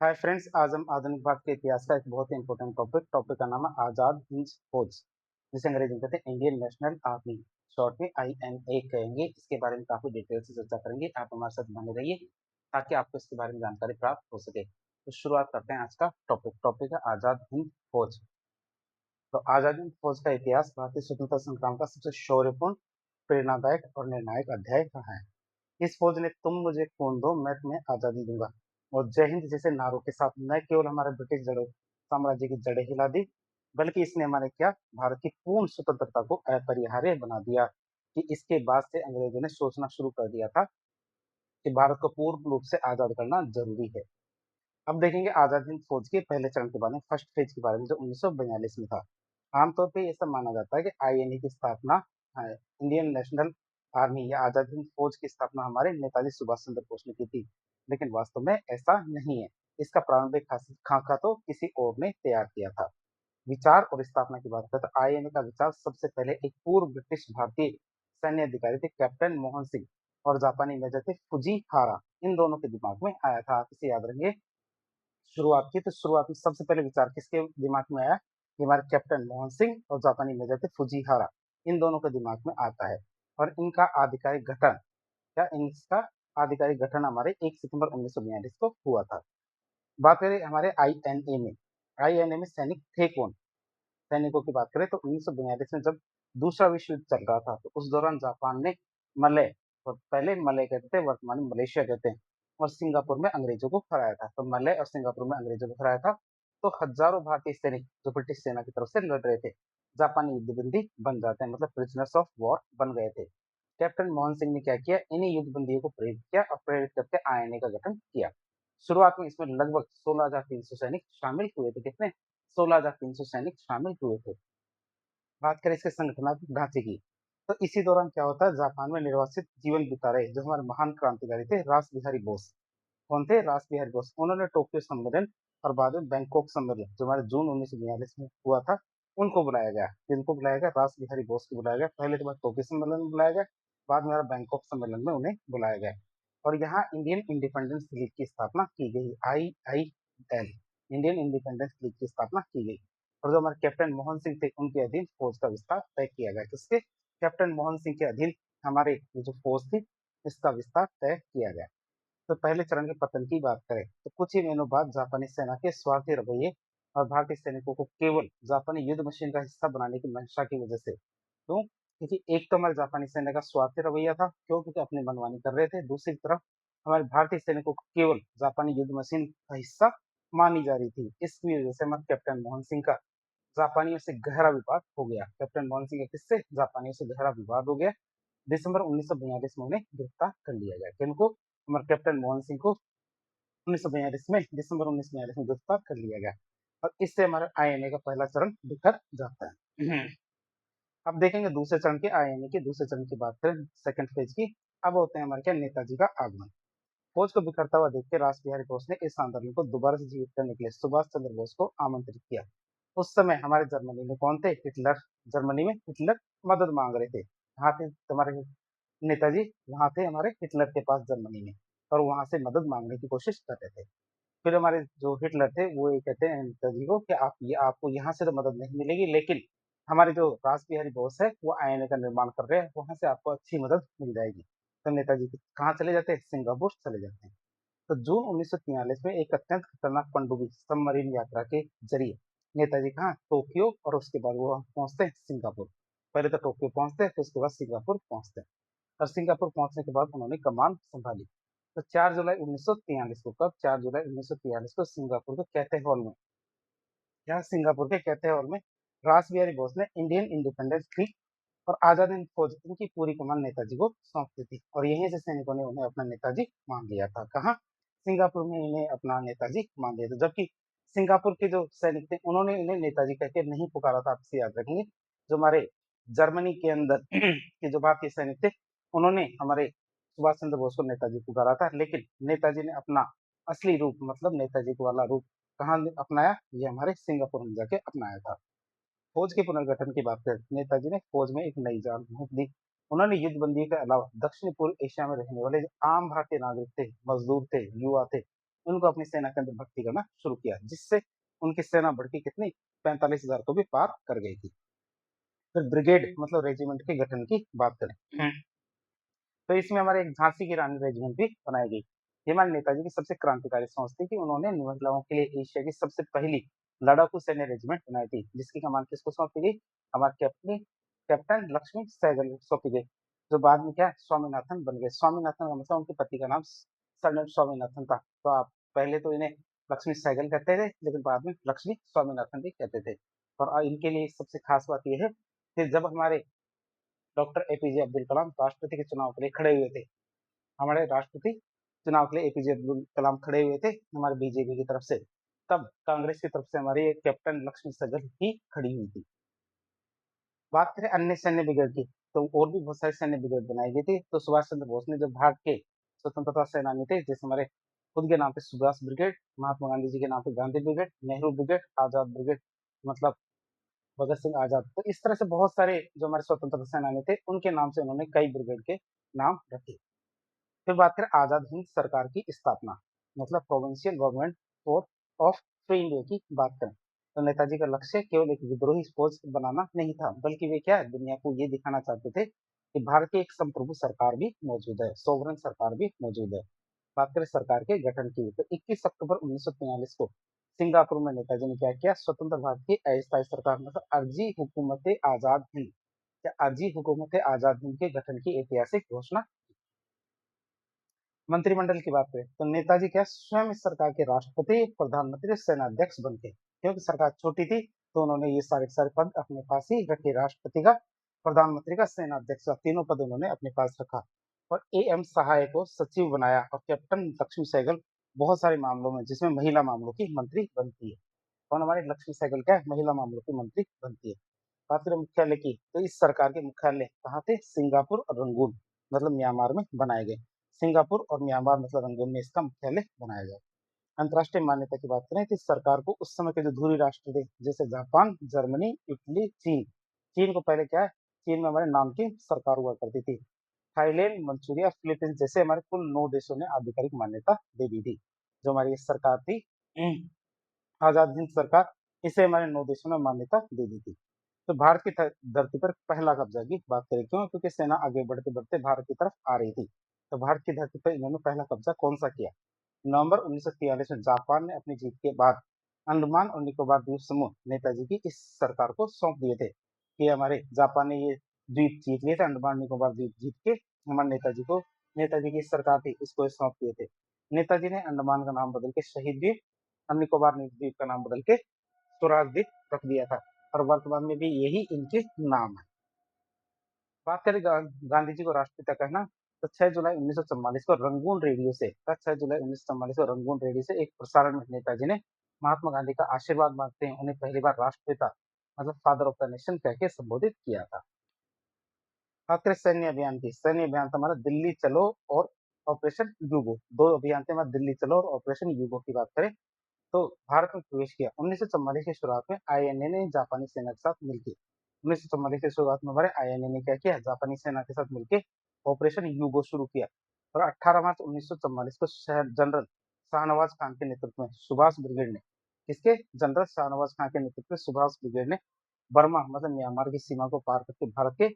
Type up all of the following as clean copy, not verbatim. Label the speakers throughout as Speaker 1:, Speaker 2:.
Speaker 1: Hi friends, आज हम आधुनिक भारत के इतिहास का एक बहुत ही इंपॉर्टेंट टॉपिक का नाम है आजाद हिंद फौज, जिसे अंग्रेजी में कहते हैं इंडियन नेशनल आर्मी, शॉर्ट में INA कहेंगे। इसके बारे में काफी डिटेल से चर्चा करेंगे। आप हमारे साथ बने रहिए ताकि आपको इसके बारे में जानकारी प्राप्त हो सके। तो शुरुआत करते हैं आज का टॉपिक है आजाद हिंद फौज। तो आजाद हिंद फौज का इतिहास भारतीय स्वतंत्रता संग्राम का सबसे शौर्यपूर्ण, प्रेरणादायक और निर्णायक अध्याय रहा है। इस फौज ने तुम मुझे खून दो मैं तुम्हें आजादी दूंगा और जय हिंद जैसे नारों के साथ न केवल हमारे ब्रिटिश जड़ों साम्राज्य की जड़ें हिला दी, बल्कि इसने हमारे क्या भारत की पूर्ण स्वतंत्रता को अपरिहार्य बना दिया। कि इसके बाद से अंग्रेजों ने सोचना शुरू कर दिया था कि भारत को पूर्ण रूप से आजाद करना जरूरी है। अब देखेंगे आजाद हिंद फौज के पहले चरण के बारे में, फर्स्ट फेज के बारे में, जो 1942 में था। आमतौर पे ऐसा माना जाता है कि INA की स्थापना, इंडियन नेशनल आर्मी या आजाद हिंद फौज की स्थापना हमारे नेताजी सुभाष चंद्र बोस ने की थी, लेकिन वास्तव में ऐसा नहीं है। इसका प्रारंभिक खाका तो किसी और ने तैयार किया था। विचार और स्थापना की बात करें तो INA का विचार सबसे पहले एक पूर्व ब्रिटिश भारतीय सैन्य अधिकारी थे, कैप्टन मोहन सिंह, और जापानी मेजर थे फुजीहारा, इन दोनों के दिमाग में आया था। आप इसे याद रखेंगे। शुरुआत में सबसे पहले विचार किसके दिमाग में आया? कि हमारे कैप्टन मोहन सिंह और जापानी मेजर थे फुजीहारा, इन दोनों के दिमाग में आता है। और इनका आधिकारिक गठन, क्या इनका आधिकारिक गठन हमारे 1 सितंबर 1942 को हुआ था। बात करें हमारे INA में सैनिक थे कौन? सैनिकों की बात करें तो 1942 में जब दूसरा विश्व युद्ध चल रहा था, तो उस दौरान जापान ने मलय, और पहले मलय कहते थे, वर्तमान में मलेशिया कहते हैं, और सिंगापुर में अंग्रेजों को हराया था। तो मलय और सिंगापुर में अंग्रेजों को हराया था। तो हजारों भारतीय सैनिक जो ब्रिटिश सेना की तरफ से लड़ रहे थे, जापानी युद्धबंदी बन जाते हैं, मतलब प्रिजनर्स ऑफ वॉर बन गए थे। कैप्टन मोहन सिंह ने क्या किया? इन्हीं युद्धबंदियों को प्रेरित किया और प्रेरित करके INA का गठन किया। शुरुआत में इसमें लगभग 16,300 सैनिक शामिल हुए थे। कितने? 16,300 सैनिक शामिल हुए थे। बात करें इसके संगठनात्मक ढांचे की, तो इसी दौरान क्या होता है, जापान में निर्वासित जीवन बिता रहे जो हमारे महान क्रांतिकारी थे, रास बिहारी बोस। कौन थे? रास बिहारी बोस। उन्होंने टोक्यो सम्मेलन और बाद में बैंकॉक सम्मेलन, जो हमारे जून 1942 में हुआ था, उनको बुलाया गया। किनको बुलाया गया? रास बिहारी बोस को बुलाया गया। पहले तो टोक्यो सम्मेलन में बुलाया गया, बाद में बैंकॉक सम्मेलन में उन्हें बुलाया गया। और यहाँ इंडियन इंडिपेंडेंस लीग की स्थापना की गई, IIL, इंडियन इंडिपेंडेंस लीग की स्थापना की गई। और जो हमारे कैप्टन मोहन सिंह थे, उनके अधीन फौज का विस्तार तय किया गया। किसके? कैप्टन मोहन सिंह के अधीन हमारे ये जो फौज थी, इसका विस्तार तय किया गया। तो पहले चरण के पतन की बात करें तो कुछ ही महीनों बाद जापानी सेना के स्वार्थी रवैये और भारतीय सैनिकों को केवल जापानी युद्ध मशीन का हिस्सा बनाने की मंशा की वजह से, क्यों? क्योंकि एक तो हमारे जापानी सेना का स्वार्थी रवैया था, क्यों? क्योंकि अपनी मनमानी कर रहे थे। दूसरी तरफ हमारे भारतीय सैनिकों को केवल जापानी युद्ध मशीन का हिस्सा मानी जा रही थी। इसकी वजह से हमारे कैप्टन मोहन सिंह का जापानियों से गहरा विवाद हो गया। कैप्टन मोहन सिंह का किससे? जापानियों से गहरा विवाद हो गया। दिसंबर 1942 में उन्हें गिरफ्तार कर लिया गया। किनको? हमारे कैप्टन मोहन सिंह को 1942 में, दिसंबर 1942 में गिरफ्तार कर लिया गया। और इससे हमारा INA का पहला चरण बिखर जाता है। अब देखेंगे दूसरे चरण के, INA के दूसरे चरण की बात करें, सेकंड फेज की। अब होते हैं हमारे क्या? नेताजी का आगमन। फौज को बिखरता हुआ देख के रास बिहारी बोस ने इस आंदोलन को दोबारा से जीवित करने के लिए सुभाष चंद्र बोस को आमंत्रित किया। उस समय हमारे जर्मनी में कौन थे? हिटलर। जर्मनी में हिटलर मदद मांग रहे थे। कहाँ थे हमारे नेताजी? वहां थे हमारे हिटलर के पास, जर्मनी में, और वहां से मदद मांगने की कोशिश कर रहे थे। फिर हमारे जो हिटलर थे वो ये कहते हैं नेताजी को कि आपको यहाँ से तो मदद नहीं मिलेगी, लेकिन हमारे जो रास बिहारी बोस है वो INA का निर्माण कर रहे हैं, वहां से आपको अच्छी मदद मिल जाएगी। तो नेताजी कहाँ चले जाते हैं? सिंगापुर चले जाते हैं। तो जून 1943 में एक अत्यंत खतरनाक पनडुब्बी सबमरीन यात्रा के जरिए नेताजी कहाँ? टोक्यो, और उसके बाद वो पहुंचते हैं सिंगापुर। पहले तो टोक्यो पहुंचते हैं, फिर उसके बाद सिंगापुर पहुंचते हैं। और सिंगापुर पहुंचने के बाद उन्होंने कमान संभाली। तो 4 जुलाई 1943 को, कब? 4 जुलाई 1943 को सिंगापुर के कैथे हॉल में, यहाँ सिंगापुर के कैथे हॉल में रास बिहारी बोस ने इंडियन इंडिपेंडेंस थी और आजाद हिंद फौज, इनकी पूरी कमान नेताजी को सौंप दी थी। और यहीं से सैनिकों ने उन्हें अपना नेताजी मान लिया था। कहाँ? सिंगापुर में इन्हें अपना नेताजी मान लिया था। जबकि सिंगापुर के जो सैनिक थे, उन्होंने इन्हें नेताजी कहकर नहीं पुकारा था। आप इसे याद रखेंगे। जो हमारे जर्मनी के अंदर के जो भारतीय सैनिक थे, उन्होंने हमारे सुभाष चंद्र बोस को नेताजी पुकारा था, लेकिन नेताजी ने अपना असली रूप, मतलब नेताजी को वाला रूप कहाँ अपनाया? ये हमारे सिंगापुर में जाके अपनाया था। फौज के पुनर्गठन की बात करें, नेताजी ने फौज में एक नई जान फूंक दी। उन्होंने युद्धबंदी के अलावा दक्षिण पूर्व एशिया में रहने वाले जो आम भारतीय नागरिक थे, मजदूर थे, युवा थे, उनको अपनी सेना के अंदर भर्ती करना शुरू किया, जिससे उनकी सेना बढ़ के कितनी 45,000 को भी पार कर गई थी। फिर ब्रिगेड मतलब रेजिमेंट के गठन की बात करें तो इसमें हमारे एक झांसी की रानी रेजिमेंट भी बनाई गई। ये हमारे नेताजी की सबसे क्रांतिकारी सोच थी कि उन्होंने महिलाओं के लिए एशिया की सबसे पहली लड़ाकू सैन्य रेजिमेंट बनाई थी, जिसकी कमान किसको सौंपी गई? हमारे कैप्टन लक्ष्मी सहगल को सौंपी गई, जो बाद में क्या स्वामीनाथन बन गए। स्वामीनाथन का मतलब उनके पति का नाम सरनेम स्वामीनाथन था। तो आप पहले तो इन्हें लक्ष्मी सहगल कहते थे, लेकिन बाद में लक्ष्मी स्वामीनाथन भी कहते थे। और इनके लिए सबसे खास बात यह है कि जब हमारे डॉक्टर एपीजे अब्दुल कलाम राष्ट्रपति के चुनाव के लिए खड़े हुए थे, हमारे राष्ट्रपति चुनाव के लिए एपीजे अब्दुल कलाम खड़े हुए थे हमारे बीजेपी की तरफ से, तब कांग्रेस की तरफ से हमारी कैप्टन लक्ष्मी सहगल ही खड़ी हुई थी। बात करें अन्य सैन्य ब्रिगेड की, तो और भी बहुत सारी सैन्य ब्रिगेड बनाई गई थी। तो सुभाष चंद्र बोस ने जो भारत के स्वतंत्रता सेनानी थे, जैसे हमारे खुद के नाम पे सुभाष ब्रिगेड, महात्मा गांधी जी के नाम पे गांधी ब्रिगेड, नेहरू ब्रिगेड, आजाद ब्रिगेड मतलब भगत सिंह आजाद, तो इस तरह से बहुत सारे जो हमारे स्वतंत्रता सेनानी थे उनके नाम से उन्होंने कई ब्रिगेड के नाम रखे। फिर बात करें आजाद हिंद सरकार की स्थापना मतलब provincial government force of free India की बात करें, तो नेताजी का लक्ष्य केवल एक विद्रोही फौज बनाना नहीं था, बल्कि वे क्या है दुनिया को ये दिखाना चाहते थे कि भारत की एक संप्रभु सरकार भी मौजूद है, सोवरन सरकार भी मौजूद है। बात करें सरकार के गठन की, तो 21 अक्टूबर 1943 को सिंगापुर में नेताजी ने क्या किया? स्वतंत्र भारत की अस्थायी सरकार मतलब अर्जी हुकूमत आजाद हिंद या अर्जी हुकूमत आजाद हिंद के गठन की ऐतिहासिक घोषणा। मंत्रिमंडल की बात करें तो नेताजी क्या स्वयं इस सरकार के राष्ट्रपति, प्रधानमंत्री, सेनाध्यक्ष बन गए। क्योंकि सरकार छोटी थी तो उन्होंने ये सारे सारे पद अपने पास ही रखे, राष्ट्रपति का, प्रधानमंत्री का, सेनाध्यक्ष का, तीनों पद उन्होंने अपने पास रखा। और ए एम सहाय को सचिव बनाया और कैप्टन लक्ष्मी सहगल बहुत सारे मामलों में, जिसमें महिला मामलों की मंत्री बनती है। कौन? हमारी लक्ष्मी सहगल क्या है? महिला मामलों की मंत्री बनती है। बात करें मुख्यालय की, तो इस सरकार के मुख्यालय कहाँ थे? सिंगापुर और रंगून मतलब म्यांमार में बनाए गए। सिंगापुर और म्यांमार मतलब रंगून में इसका मुख्यालय बनाया गया। अंतर्राष्ट्रीय मान्यता की बात करें तो इस सरकार को उस समय के जो धुरी राष्ट्र थे, जैसे जापान, जर्मनी, इटली, चीन, चीन को पहले क्या है, चीन में हमारे नाम की सरकार हुआ करती थी, थाईलैंड, मंचूरिया, फिलीपींस जैसे हमारे कुल 9 देशों ने आधिकारिक मान्यता दे दी थी। जो हमारी ये सरकार थी आजाद हिंद सरकार, इसे हमारे 9 देशों ने मान्यता दे दी थी। तो भारत की धरती पर पहला कब्जा की बात करें, क्यों? क्योंकि सेना आगे बढ़ते बढ़ते भारत की तरफ आ रही थी। तो भारत की धरती पर इन्होंने पहला कब्जा कौन सा किया? नवंबर 1943 में जापान ने अपनी जीत के बाद अंडमान और निकोबार द्वीप समूह नेताजी की इस सरकार को सौंप दिए थे कि हमारे जापान ने ये द्वीप जीत लिए थे, अंडमान निकोबार द्वीप जीत के हमारे नेताजी को, नेताजी की सरकार थी इसको सौंप दिए थे। नेताजी ने अंडमान का नाम बदल के शहीद द्वीप और निकोबार द्वीप का नाम बदल के स्वराज द्वीप रख दिया था और वर्तमान में भी यही इनके नाम है। बात करें गांधी जी को राष्ट्रपिता कहना, तो 6 जुलाई 1944 को रंगून रेडियो से 6 जुलाई 1944 को रंगून रेडियो से एक प्रसारण में नेताजी ने महात्मा गांधी का आशीर्वाद मांगते हैं उन्हें पहली बार राष्ट्रपिता मतलब फादर ऑफ द नेशन कह के संबोधित किया था। बात करें सैन्य अभियान की, सैन्य अभियान तो हमारा दिल्ली चलो और ऑपरेशन यूगो, दो अभियान थे हमारे, दिल्ली चलो और ऑपरेशन यूगो की बात करें तो भारत में प्रवेश किया 1944 की शुरुआत में आईएनए ने जापानी सेना के साथ मिलकर, 1944 की शुरुआत में हमारे आईएनए ने क्या किया? जापानी सेना के साथ मिलकर ऑपरेशन यूगो शुरू किया और 18 मार्च 1944 को शहर जनरल शाहनवाज खान के नेतृत्व में सुभाष ब्रिगेड ने, किसके? जनरल शाहनवाज खान के नेतृत्व में सुभाष ब्रिगेड ने बर्मा मतलब म्यांमार की सीमा को पार करके भारत के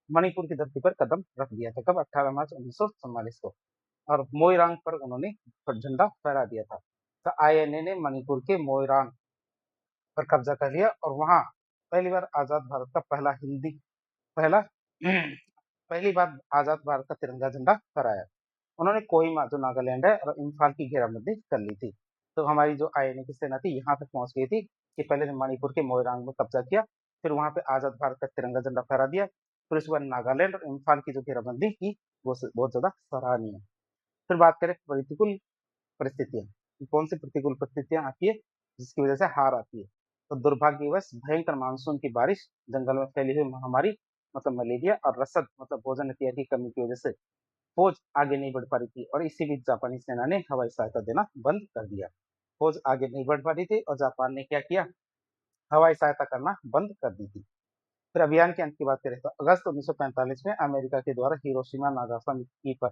Speaker 1: मणिपुर की धरती पर कदम रख दिया था। कब? 18 मार्च 1944 को। और मोइरांग पर उन्होंने झंडा फहरा दिया था। तो आईएनए ने मणिपुर के मोइरांग पर कब्जा कर लिया और वहां पहली बार आजाद भारत का पहला पहली बार आजाद भारत का तिरंगा झंडा फहराया। उन्होंने कोहिमा जो नागालैंड है और इम्फाल की घेराबंदी कर ली थी। तो हमारी जो आईएनए की सेना थी यहाँ तक पहुंच गई थी कि पहले ने मणिपुर के मोइरांग में कब्जा किया, फिर वहां पे आजाद भारत का तिरंगा झंडा फहरा दिया, फिर उसके बाद नागालैंड और इम्फाल की जो घेराबंदी की वो बहुत ज्यादा सराहनीय है। फिर बात करें प्रतिकूल परिस्थितियां, कौन सी प्रतिकूल परिस्थितियां आती है जिसकी वजह से हार आती है? तो दुर्भाग्यवश भयंकर मानसून की बारिश, जंगल में फैली हुई महामारी मतलब मलेरिया और रसद मतलब भोजन हथियार की कमी की वजह से फौज आगे नहीं बढ़ पा रही थी और इसी बीच जापानी सेना ने हवाई सहायता देना बंद कर दिया। फौज आगे नहीं बढ़ पा रही थी और जापान ने क्या किया? हवाई सहायता करना बंद कर दी थी। फिर अभियान के अंत की बात करें तो अगस्त 1945 में अमेरिका के द्वारा हिरोशिमा नागासाकी पर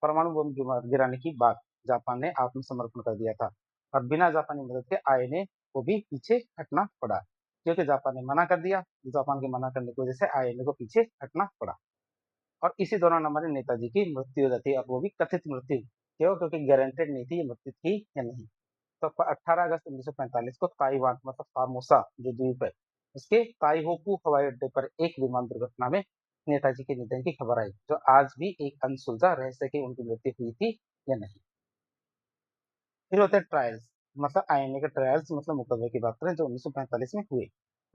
Speaker 1: परमाणु बम गिराने की बात जापान ने आत्मसमर्पण कर दिया था और बिना जापानी मदद के आईएनए को भी पीछे हटना पड़ा, क्योंकि जापान ने मना कर दिया। जापान के मना करने की वजह से आईएनए को पीछे हटना पड़ा। और इसी दौरान हमारे नेताजी की मृत्यु हो जाती है, और वो भी कथित मृत्यु। क्यों? क्योंकि गारंटेड नहीं थी ये मृत्यु थी या नहीं। तो 18 अगस्त 1945 को ताइवान मतलब फार्मोसा जो द्वीप है, उसके ताइहोकू हवाई अड्डे पर एक विमान दुर्घटना में नेताजी के निधन की खबर आई, जो आज भी एक अनसुलझा रहस्य है कि उनकी मृत्यु हुई थी या नहीं। फिर होते हैं ट्रायल्स, मतलब आईएनए के ट्रायल्स मतलब मुकदमे की बात करें जो 1945 में हुए।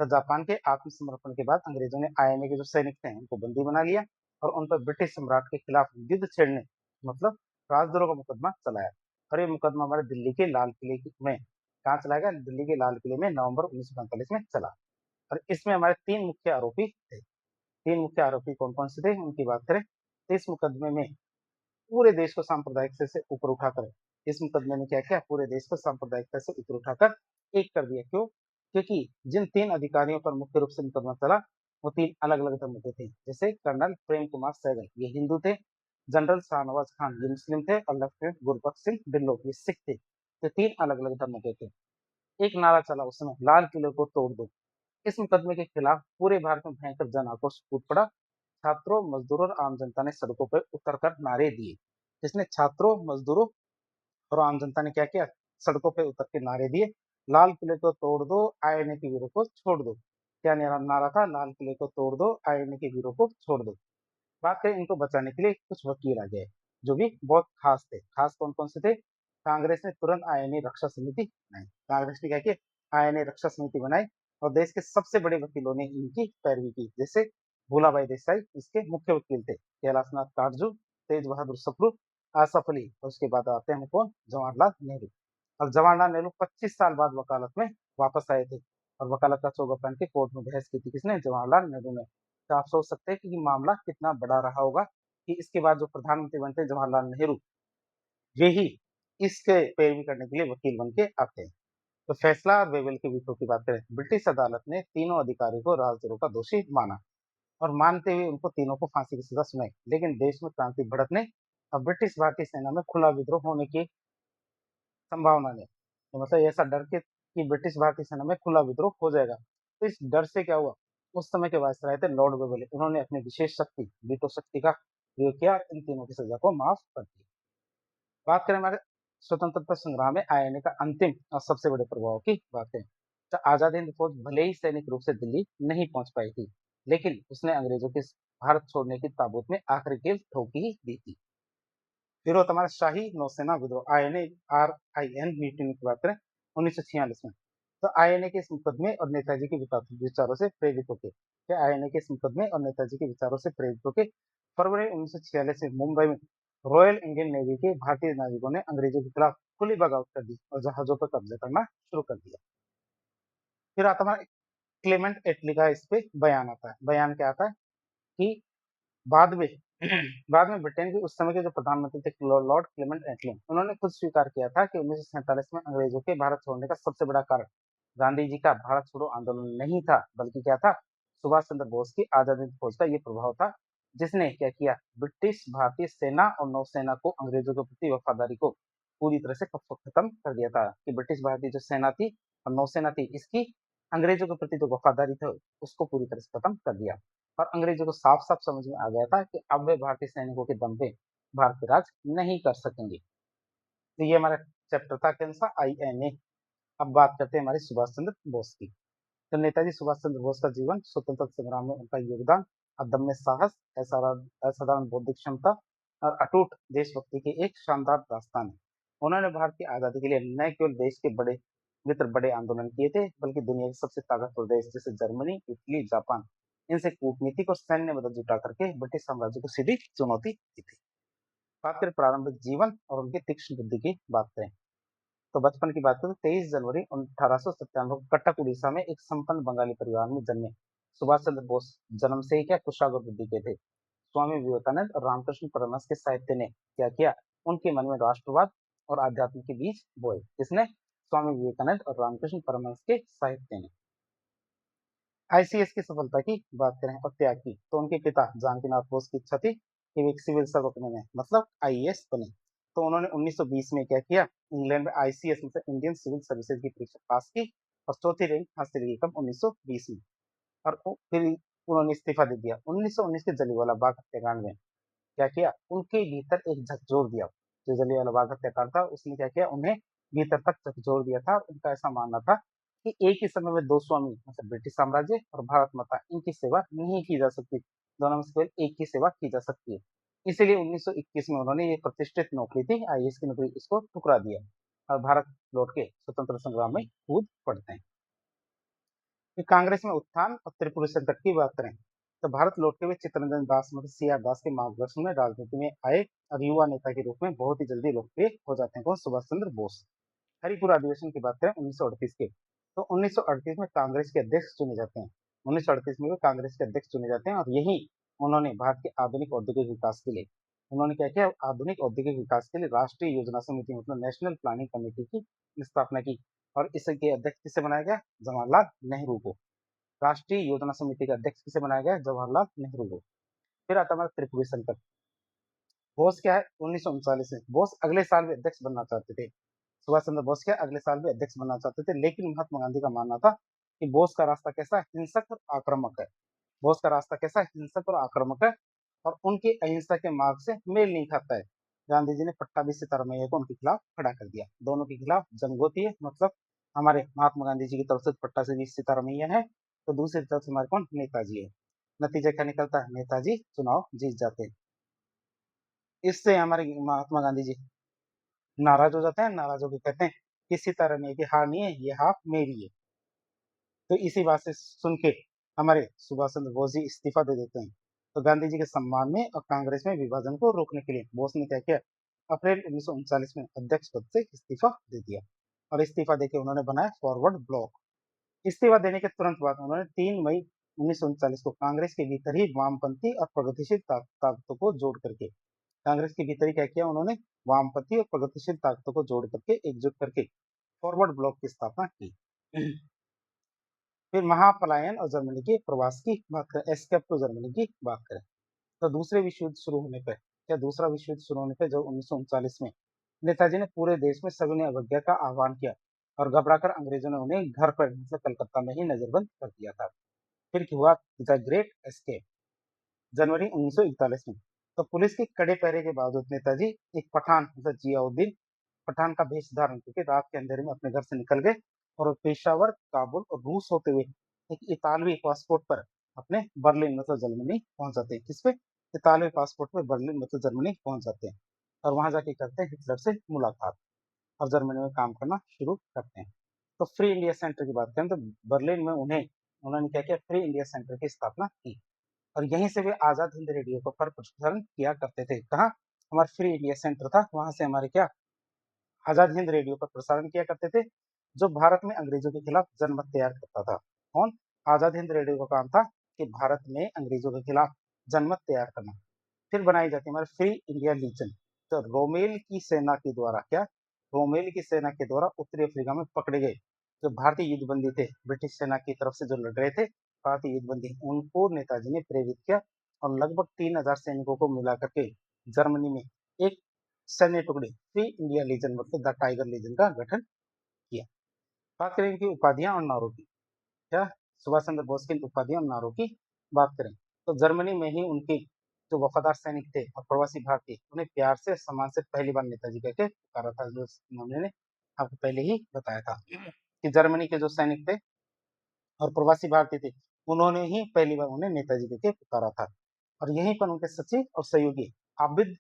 Speaker 1: तो जापान के आत्मसमर्पण के बाद अंग्रेजों ने आईएनए के जो सैनिक थे उनको बंदी बना लिया और उन पर ब्रिटिश सम्राट के खिलाफ युद्ध छेड़ने मतलब राजद्रोह का मुकदमा चलाया। और ये मुकदमा हमारे दिल्ली के लाल किले में कहाँ चलाया गया? दिल्ली के लाल किले में नवंबर 1945 में चला। और इसमें हमारे तीन मुख्य आरोपी थे। तीन मुख्य आरोपी कौन कौन से थे उनकी बात करें तो इस मुकदमे में पूरे देश को सांप्रदायिकता से ऊपर उठाकर इस मुकदमे ने क्या किया? पूरे देश को सांप्रदायिकता से ऊपर उठाकर एक कर दिया। क्यों? क्योंकि जिन तीन अधिकारियों पर मुख्य रूप से मुकदमा चला वो तीन अलग अलग धर्म के थे। जैसे कर्नल प्रेम कुमार सहगल ये हिंदू थे, जनरल शाहनवाज खान ये मुस्लिम थे और लेफ्टिनेंट गुरबख्श सिंह ढिल्लों ये सिख थे। तो तीन अलग अलग धर्म के थे। एक नारा चला उस समय, लाल किले को तोड़ दो। इस मुकदमे के खिलाफ पूरे भारत में भयंकर जन आक्रोश फूट पड़ा। छात्रों, मजदूरों और आम जनता ने सड़कों पर उतरकर नारे दिए। जिसने छात्रों, मजदूरों और आम जनता ने क्या किया? सड़कों पे उतर के नारे दिए, लाल किले को तोड़ दो, आईएनए के वीरों को छोड़ दो। क्या नारा था? लाल किले को तोड़ दो, आईएनए के वीरों को छोड़ दो। बात करें इनको बचाने के लिए कुछ वकील आ गए जो भी बहुत खास थे। खास कौन कौन से थे? कांग्रेस ने तुरंत आईएनए रक्षा समिति बनाई। कांग्रेस ने क्या किया? आईएनए रक्षा समिति बनाई और देश के सबसे बड़े वकीलों ने इनकी पैरवी की। जैसे भूलाभाई देसाई इसके मुख्य वकील थे, कैलाशनाथ काटजू, तेज बहादुर सप्रू, आसफ अली और उसके बाद आते हैं कौन? जवाहरलाल नेहरू। अब जवाहरलाल नेहरू 25 साल बाद वकालत में वापस आए थे और वकालत का चोगा पहन के कोर्ट में बहस की थी। किसने? जवाहरलाल नेहरू ने। तो आप सोच सकते हैं कि मामला कितना बड़ा रहा होगा कि इसके बाद जो प्रधानमंत्री बनते जवाहरलाल नेहरू, ये ही इसके पैरवी करने के लिए वकील बन के आते हैं। तो फैसला और वेबल के वीटो की बात करें, ब्रिटिश अदालत ने तीनों अधिकारियों को राजद्रोह का दोषी माना और मानते हुए उनको तीनों को फांसी की सजा सुनाई। लेकिन देश में क्रांति भड़कने और ब्रिटिश भारतीय सेना में खुला विद्रोह होने की संभावना ने, तो मतलब ऐसा डर के कि ब्रिटिश भारतीय सेना में खुला विद्रोह हो जाएगा। तो इस डर से क्या हुआ? उस समय के वायसराय थे लॉर्ड वेबले, उन्होंने अपनी विशेष शक्ति वीटो शक्ति का प्रयोग किया और इन तीनों की सजा को माफ कर दिया। बात करें हमारे स्वतंत्रता संग्राम में आईएनए का अंतिम और सबसे बड़े प्रभाव की बात है। तो आजाद हिंद फौज भले ही सैनिक रूप से दिल्ली नहीं पहुंच पाई थी, लेकिन उसने अंग्रेजों के भारत छोड़ने की ताबूत में आखिरी कील ठोकी ही दी थी। फिर होता हमारा शाही नौसेना विद्रोह, आईएनए RIN म्यूटिनी की बात करें 1946 में। तो आईएनए के इस मुकदमे और नेताजी के विचारों से प्रेरित होकर क्या आईएनए के इस मुकदमे और नेताजी के विचारों से प्रेरित होकर फरवरी 1946 में मुंबई में रॉयल इंडियन नेवी के भारतीय नाविकों ने अंग्रेजों के खिलाफ खुली बगावत कर दी और जहाजों पर कब्जा करना शुरू कर दिया। फिर आता हमारा क्लेमेंट एटली का इस पे बयान आता है। बयान क्या आता है कि बाद में बाद में ब्रिटेन के उस समय के जो प्रधानमंत्री थे लॉर्ड क्लेमेंट एटली, उन्होंने खुद स्वीकार किया था कि 1947 में अंग्रेजों के भारत छोड़ने का सबसे बड़ा कारण गांधी जी का भारत छोड़ो आंदोलन नहीं था, बल्कि क्या था? सुभाष चंद्र बोस की आजाद हिंद फौज का ये प्रभाव था, जिसने क्या किया? ब्रिटिश भारतीय सेना और नौसेना को अंग्रेजों के प्रति वफादारी को पूरी तरह से खत्म कर दिया था। कि ब्रिटिश भारतीय जो सेना थी और नौसेना थी, इसकी अंग्रेजों के प्रति जो वफादारी थी उसको पूरी तरह से खत्म कर दिया। और अंग्रेजों को साफ साफ समझ में आ गया था कि अब वे भारतीय सैनिकों के दम पे भारत पे राज नहीं कर सकेंगे। तो ये हमारा चैप्टर था कौन सा? आईएनए। अब बात करते हैं हमारे सुभाष चंद्र बोस की। तो नेताजी सुभाष चंद्र बोस का जीवन, स्वतंत्रता संग्राम में उनका योगदान, अदम्य साहस, असाधारण बौद्धिक क्षमता और अटूट देशभक्ति की एक शानदार दास्तान है। उन्होंने भारत की आजादी के लिए न केवल देश के बड़े मित्र बड़े आंदोलन किए थे, बल्कि दुनिया के सबसे ताकतवर देश जैसे जर्मनी, इटली, जापान, इनसे कूटनीतिक और सैन्य मदद जुटा करके ब्रिटिश साम्राज्य को सीधी चुनौती दी थी। बात करें प्रारंभिक जीवन और उनकी तीक्ष्ण बुद्धि की बात करें, तो बचपन की बात करें तो 23 जनवरी 1897 को कटक उड़ीसा में एक संपन्न बंगाली परिवार में जन्मे सुभाष चंद्र बोस जन्म से ही क्या कुशाग्र बुद्धि के थे। स्वामी विवेकानंद और रामकृष्ण परमहंस के साहित्य ने क्या किया? उनके मन में राष्ट्रवाद और अध्यात्म के बीज बोए। किसने? स्वामी विवेकानंद और रामकृष्ण परमहंस के साहित्य ने। आईसीएस की सफलता की बात करें और त्याग की, तो उनके पिता जानकीनाथ बोस की इच्छा थी कि वे एक सिविल सर्वेंट बने, मतलब आईएएस बने। तो उन्होंने 1920 में क्या किया, इंग्लैंड में आईसीएस मतलब इंडियन सिविल सर्विसेज की परीक्षा पास की और चौथी रैंक हासिल की कब 1920 में। और फिर उन्होंने इस्तीफा दे दिया। 1919 के जलियांवाला बाग हत्याकांड में क्या किया, उनके भीतर एक झकझोर दिया। जो जलियांवाला बाग हत्याकांड था उसने क्या किया, उन्हें भीतर तक झकझोर दिया था। उनका ऐसा मानना था कि एक ही समय में दो स्वामी मतलब ब्रिटिश साम्राज्य और भारत माता इनकी सेवा नहीं की जा सकती, दोनों में से केवल एक ही सेवा की जा सकती है। इसीलिए 1921 में उन्होंने ये प्रतिष्ठित नौकरी थी आईएएस की नौकरी, इसको ठुकरा दिया और भारत लौट के स्वतंत्र संग्राम में कूद पड़ते हैं। फिर कांग्रेस में उत्थान और त्रिपुरी संकट की बात करें तो भारत लौटते हुए चित्तरंजन दास मतलब सीआर दास के मार्गदर्शन में राजनीति में आए और युवा नेता के रूप में बहुत ही जल्दी लोकप्रिय हो जाते हैं। कौन? सुभाष चंद्र बोस। हरिपुर अधिवेशन की बात करें 1938 के, तो 1938 में कांग्रेस के अध्यक्ष चुने जाते हैं। 1938 में वो कांग्रेस के अध्यक्ष चुने जाते हैं और यही उन्होंने भारत के आधुनिक औद्योगिक विकास के लिए उन्होंने क्या किया, आधुनिक औद्योगिक विकास के लिए राष्ट्रीय योजना समिति मतलब नेशनल प्लानिंग कमेटी की स्थापना की। और इसके अध्यक्ष किसे बनाया गया? जवाहरलाल नेहरू को। राष्ट्रीय योजना समिति का अध्यक्ष किसे बनाया गया? जवाहरलाल नेहरू को। फिर आता हमारा त्रिपुरी संकट। बोस क्या है, 1939 में बोस अगले साल भी अध्यक्ष बनना चाहते थे। सुभाष चंद्र बोस क्या अगले साल भी अध्यक्ष बनना चाहते थे, लेकिन महात्मा गांधी का मानना था कि बोस का रास्ता कैसा है, हिंसक और आक्रामक है। बोस का रास्ता कैसा है, हिंसक और आक्रामक है और उनके अहिंसा के मार्ग से मेल नहीं खाता है। गांधी जी ने पट्टाभी सितारमैया को उनके खिलाफ खड़ा कर दिया। दोनों के खिलाफ जंग होती है, मतलब हमारे महात्मा गांधी जी की तरफ से पट्टा से भी सितारमैया है, तो दूसरी तरफ से हमारे कौन? नेताजी है। नतीजा क्या निकलता है? नेताजी चुनाव जीत जाते हैं। इससे हमारे महात्मा गांधी जी नाराज हो जाते हैं। नाराज होकर कहते हैं कि सितारमैया की हार नहीं है, ये हार मेरी है। तो इसी बात से सुन के हमारे सुभाष चंद्र बोस जी इस्तीफा दे देते हैं। तो गांधी जी के सम्मान में और कांग्रेस में विभाजन को रोकने के लिए बोस ने क्या किया, अप्रैल 1939 में अध्यक्ष पद से इस्तीफा दे दिया और इस्तीफा देके उन्होंने बनाया फॉरवर्ड ब्लॉक। इस्तीफा देने के तुरंत बाद उन्होंने 3 मई 1939 को कांग्रेस के भीतर ही वामपंथी और प्रगतिशील ताकतों को जोड़ करके कांग्रेस के भीतर ही क्या किया उन्होंने, वामपंथी और प्रगतिशील ताकतों को जोड़ करके एकजुट करके फॉरवर्ड ब्लॉक की स्थापना की। फिर महापलायन और जर्मनी के प्रवास की बात करें, एस्केप टू जर्मनी की बात करें, तो दूसरे विश्व युद्ध शुरू होने पर क्या दूसरा विश्व युद्ध शुरू होने पर जो 1939 में नेताजी ने पूरे देश में सविनय अवज्ञा का आह्वान किया और घबराकर अंग्रेजों ने उन्हें घर पर मतलब कलकत्ता में ही नजरबंद कर दिया था। फिर हुआ द ग्रेट एस्केप जनवरी 1941 में। तो पुलिस के कड़े पहरे के बावजूद नेताजी एक पठान मतलब जियाउद्दीन पठान का वेश धारण करके रात के अंधेरे में अपने घर से निकल गए और पेशावर, काबुल और रूस होते हुए एक इतालवी पासपोर्ट पर अपने बर्लिन मतलब जर्मनी पहुंच जाते हैं। किस पे? इतालवी पासपोर्ट पे बर्लिन मतलब जर्मनी पहुंच जाते हैं और वहां जाके करते हैं हिटलर से मुलाकात और जर्मनी में काम करना शुरू करते हैं। तो फ्री इंडिया सेंटर की बात करें तो बर्लिन में उन्होंने क्या किया, फ्री इंडिया सेंटर की स्थापना की और यहीं से वे आजाद हिंद रेडियो को पर प्रसारण किया करते थे। कहाँ? हमारा फ्री इंडिया सेंटर था, वहां से हमारे क्या आजाद हिंद रेडियो पर प्रसारण किया करते थे, जो भारत में अंग्रेजों के खिलाफ जनमत तैयार करता था। कौन? आजाद हिंद रेडियो का काम था कि भारत में अंग्रेजों के खिलाफ जनमत तैयार करना। फिर बनाई जाती है हमारी फ्री इंडिया लीजन, तो रोमेल की सेना के द्वारा क्या, रोमेल की सेना के द्वारा उत्तरी अफ्रीका में पकड़े गए जो भारतीय युद्धबंदी थे, ब्रिटिश सेना की तरफ से जो लड़ रहे थे भारतीय युद्धबंदी, उनको नेताजी ने प्रेरित किया और लगभग 3000 सैनिकों को मिला करके जर्मनी में एक सैन्य टुकड़ी फ्री इंडिया लीजन मतलब द टाइगर लीजन का गठन किया। बात करें इनकी उपाधियां और नारों की, क्या सुभाष चंद्र बोस की उपाधियां और नारों की बात करें तो जर्मनी में ही उनके जो वफादार सैनिक थे और प्रवासी भारतीय उन्हें प्यार से सम्मान से पहली बार नेताजी कहकर पुकारा था, जो मामले ने आपको पहले ही बताया था कि जर्मनी के जो सैनिक थे और प्रवासी भारतीय थे उन्होंने ही पहली बार उन्हें नेताजी कहकर पुकारा था और यहीं पर उनके सचिव और सहयोगी आबिद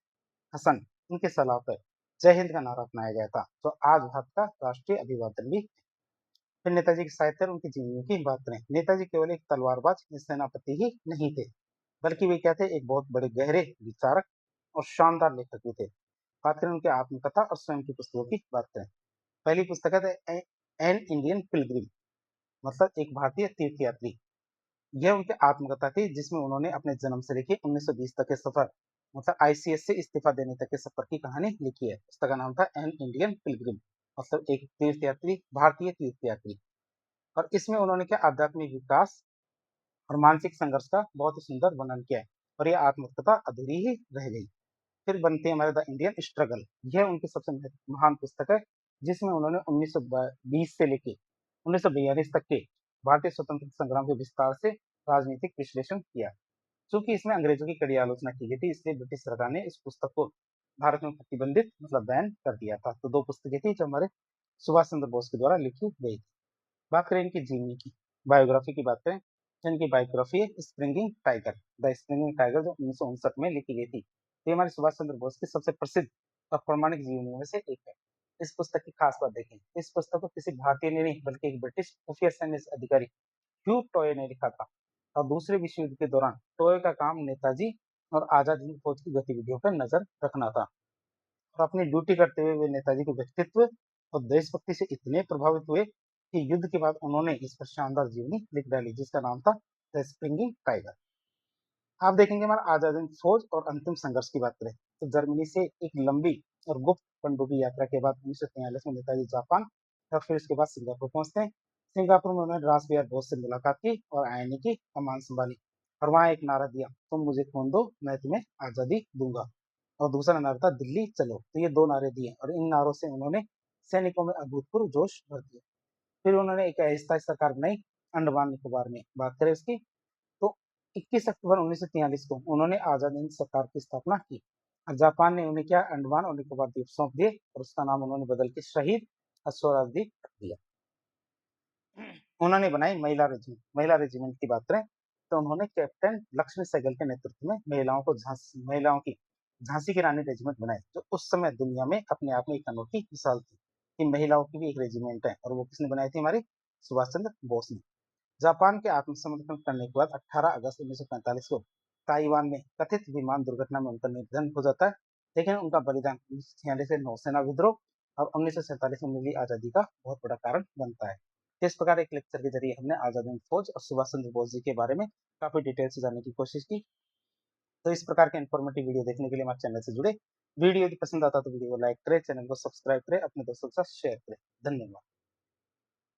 Speaker 1: हसन उनके सलाह पर जय हिंद का नारा अपनाया गया था, तो आज भारत का राष्ट्रीय अभिवादन भी। फिर नेताजी के साहित्य और उनकी जीवनी की बात करें, नेताजी केवल एक तलवारबाज सेनापति ही नहीं थे, बल्कि वे क्या थे, एक बहुत बड़े गहरे विचारक और शानदार लेखक भी थे। बात करें उनकी आत्मकथा और स्वयं की पुस्तकों की बात करें, पहली पुस्तक है एन इंडियन पिलग्रिम मतलब एक भारतीय तीर्थयात्री। यह उनकी आत्मकथा थी जिसमें उन्होंने अपने जन्म से लेकर 1920 तक के सफर मतलब आईसीएस से इस्तीफा देने तक के सफर की कहानी लिखी है। पुस्तक का नाम था एन इंडियन पिलग्रिम मतलब एक तीर्थयात्री, भारतीय तीर्थयात्री। और इसमें उन्होंने क्या आध्यात्मिक विकास और मानसिक संघर्ष का बहुत ही सुंदर वर्णन किया है और यह आत्मकथा अधूरी ही रह गई। फिर बनती है हमारे द इंडियन स्ट्रगल। यह उनकी सबसे महान पुस्तक है, जिसमें उन्होंने 1920 से लेके 1942 तक के भारतीय स्वतंत्रता संग्राम के विस्तार से राजनीतिक विश्लेषण किया। चूंकि इसमें अंग्रेजों की कड़ी आलोचना की गई थी, इसलिए ब्रिटिश सरकार ने इस पुस्तक को भारत में प्रतिबंधित मतलब बैन कर दिया था। तो दो पुस्तकें थी जो हमारे सुभाष चंद्र बोस के द्वारा लिखी गई थी। बात करें इनकी जीवनी की, बायोग्राफी की बात करें तो इनकी बायोग्राफी है springing tiger, the springing tiger, जो 1959 में लिखी गई थी। तो ये हमारे सुभाष चंद्र बोस की सबसे प्रसिद्ध और प्रमाणिक जीवनी में से एक है। इस पुस्तक की खास बात देखें, इस पुस्तक को किसी भारतीय ने नहीं बल्कि एक ब्रिटिश खुफिया सैन्य अधिकारी ह्यू टॉय ने लिखा था। और दूसरे विश्व युद्ध के दौरान टॉय का काम नेताजी और आजाद हिंद फौज की गतिविधियों पर नजर रखना था। और अपनी ड्यूटी करते हुए वे नेताजी के व्यक्तित्व और देशभक्ति से इतने प्रभावित हुए कि युद्ध के बाद उन्होंने इस पर शानदार जीवनी लिख डाली, जिसका नाम था द स्प्रिंगिंग टाइगर। आप देखेंगे हमारा आजाद हिंद फौज और अंतिम संघर्ष की बात करें तो जर्मनी से एक लंबी और गुप्त पनडुब्बी यात्रा के बाद 1943 में नेताजी जापान और फिर उसके बाद सिंगापुर पहुंचते हैं। सिंगापुर में उन्होंने रासबिहारी बोस से मुलाकात की और आईएनए की कमान संभाली। और वहां एक नारा दिया, तुम मुझे खून दो मैं तुम्हें आजादी दूंगा। और दूसरा नारा था, दिल्ली चलो। तो ये दो नारे दिए और इन नारों से उन्होंने सैनिकों में अभूतपूर्व जोश भर दिया। फिर उन्होंने एक आहिस्ता सरकार बनाई अंडमान निकोबार में। बात करें उसकी तो 21 अक्टूबर 1943 को उन्होंने आजाद हिंद सरकार की स्थापना की और जापान ने उन्हें क्या अंडमान और निकोबार द्वीप सौंप दिए और उसका नाम उन्होंने बदल के शहीद स्वराज द्वीप रख दिया। उन्होंने बनाई महिला रेजिमेंट। महिला रेजिमेंट की बात करें तो उन्होंने कैप्टन लक्ष्मी सहगल के नेतृत्व में महिलाओं की झांसी की रानी रेजिमेंट बनाई, जो उस समय दुनिया में अपने आप में एक अनोखी मिसाल थी कि महिलाओं की भी एक रेजिमेंट है। और वो किसने बनाई थी? हमारी सुभाष चंद्र बोस ने। जापान के आत्मसमर्पण करने के बाद 18 अगस्त 1945 को ताइवान में कथित विमान दुर्घटना में उनका निधन हो जाता है। लेकिन उनका बलिदान 1946 से नौसेना विद्रोह और 1947 में मिली आजादी का बहुत बड़ा कारण बनता है। तो इस प्रकार एक लेक्चर के जरिए हमने आजाद हिंद फौज और सुभाष चंद्र बोस जी के बारे में काफी डिटेल से जानने की कोशिश की। तो इस प्रकार के इन्फॉर्मेटिव वीडियो देखने के लिए हमारे चैनल से जुड़े। वीडियो यदि पसंद आता तो वीडियो को लाइक करें, चैनल को सब्सक्राइब करें, अपने दोस्तों के साथ शेयर करें। धन्यवाद।